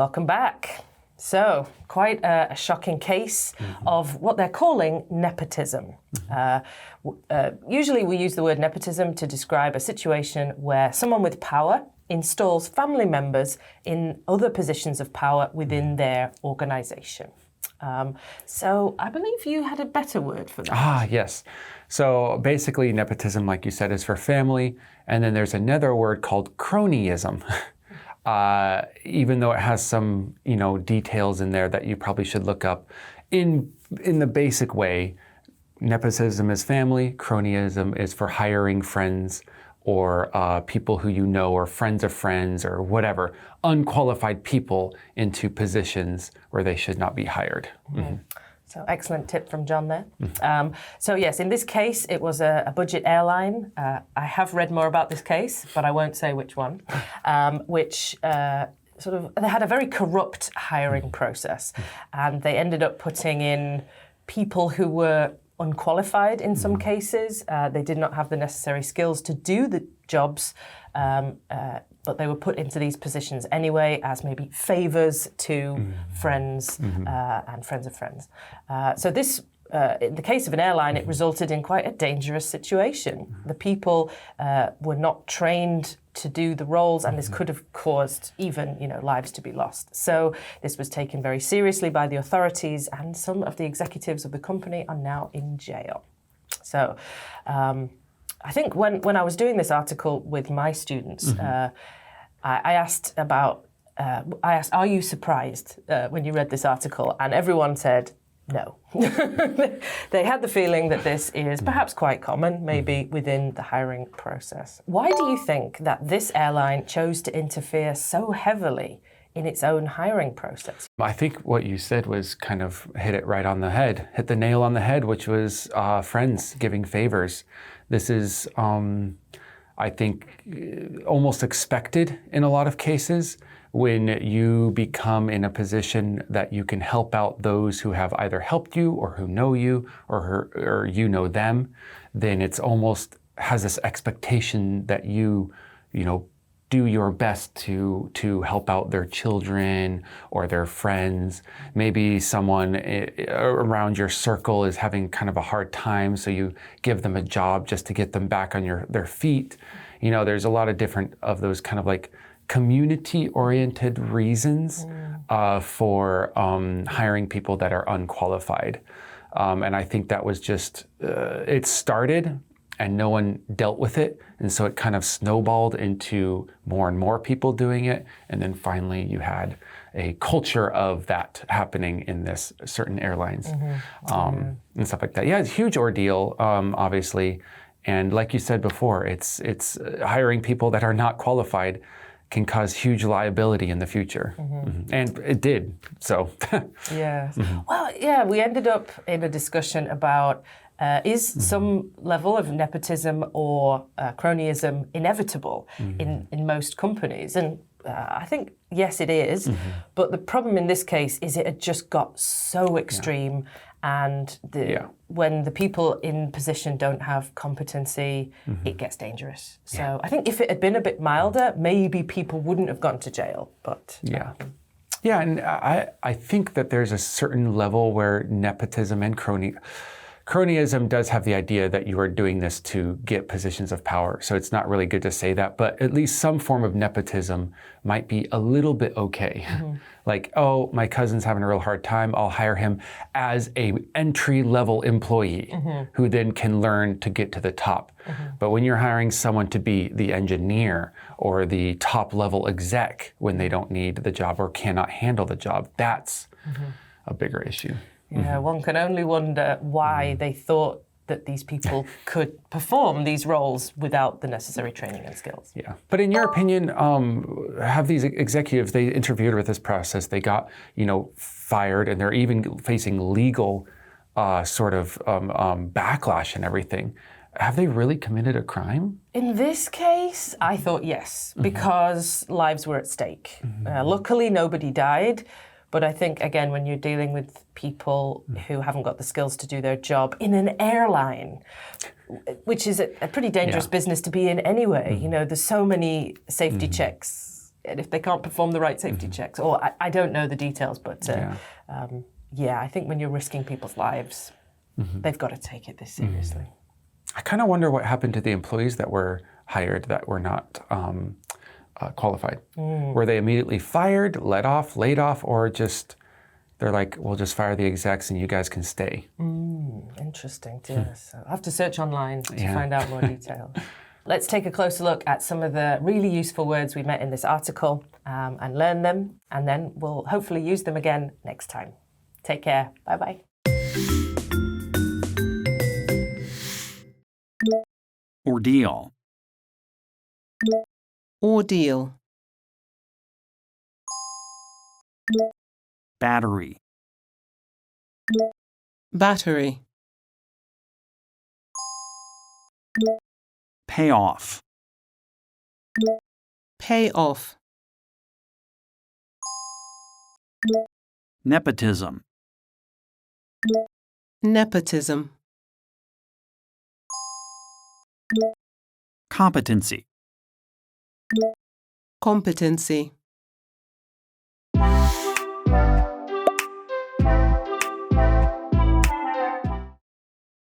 Welcome back. So, quite a shocking case of what they're calling nepotism. Usually we use the word nepotism to describe a situation where someone with power installs family members in other positions of power within their organization. So I believe you had a better word for that. Yes. So basically nepotism, like you said, is for family. And then there's another word called cronyism. Even though it has some, details in there that you probably should look up. In the basic way, nepotism is family, cronyism is for hiring friends or people who you know or friends of friends or whatever, unqualified people into positions where they should not be hired. Mm-hmm. So excellent tip from John there. So yes, in this case, it was a budget airline. I have read more about this case, but I won't say which one, which they had a very corrupt hiring process. And they ended up putting in people who were unqualified in some cases. They did not have the necessary skills to do the jobs, but they were put into these positions anyway as maybe favors to friends and friends of friends. So this, in the case of an airline, it resulted in quite a dangerous situation. The people were not trained to do the roles, and this could have caused even, lives to be lost. So this was taken very seriously by the authorities, and some of the executives of the company are now in jail. So I think when I was doing this article with my students, I asked, are you surprised when you read this article? And everyone said, no. They had the feeling that this is perhaps quite common, maybe within the hiring process. Why do you think that this airline chose to interfere so heavily in its own hiring process? I think what you said was kind of hit the nail on the head, which was friends giving favors. This is, I think, almost expected in a lot of cases. When you become in a position that you can help out those who have either helped you or who know you or you know them, then it's almost has this expectation that you do your best to help out their children or their friends. Maybe someone around your circle is having kind of a hard time, so you give them a job just to get them back on their feet. There's a lot of different of those kind of like community-oriented reasons for hiring people that are unqualified. And I think that was just, it started and no one dealt with it. And so it kind of snowballed into more and more people doing it. And then finally you had a culture of that happening in this certain airlines and stuff like that. Yeah, it's a huge ordeal, obviously. And like you said before, it's hiring people that are not qualified can cause huge liability in the future. And it did, so. Yes. Well, yeah, we ended up in a discussion about is some level of nepotism or cronyism inevitable in most companies? And I think, yes, it is. But the problem in this case is it had just got so extreme. And when the people in position don't have competency, it gets dangerous. So I think if it had been a bit milder, maybe people wouldn't have gone to jail. But yeah, and I think that there's a certain level where nepotism and cronyism does have the idea that you are doing this to get positions of power. So it's not really good to say that, but at least some form of nepotism might be a little bit okay. Like, oh, my cousin's having a real hard time. I'll hire him as a entry-level employee who then can learn to get to the top. But when you're hiring someone to be the engineer or the top-level exec when they don't need the job or cannot handle the job, that's a bigger issue. Yeah, one can only wonder why they thought that these people could perform these roles without the necessary training and skills. Yeah, but in your opinion, have these executives, they interviewed with this process, they got, fired, and they're even facing legal backlash and everything. Have they really committed a crime? In this case, I thought yes, because lives were at stake. Luckily, nobody died. But I think, again, when you're dealing with people who haven't got the skills to do their job in an airline, which is a pretty dangerous business to be in anyway, there's so many safety checks if they can't perform the right safety checks. Or I don't know the details, but I think when you're risking people's lives, they've got to take it this seriously. I kind of wonder what happened to the employees that were hired that were not qualified. Were they immediately fired, let off, laid off, or just they're like, we'll just fire the execs and you guys can stay? Interesting, yes. I'll have to search online to find out more details. Let's take a closer look at some of the really useful words we met in this article and learn them, and then we'll hopefully use them again next time. Take care. Bye-bye. Ordeal. Ordeal. Battery. Battery. Payoff. Payoff. Nepotism. Nepotism. Competency. Competency.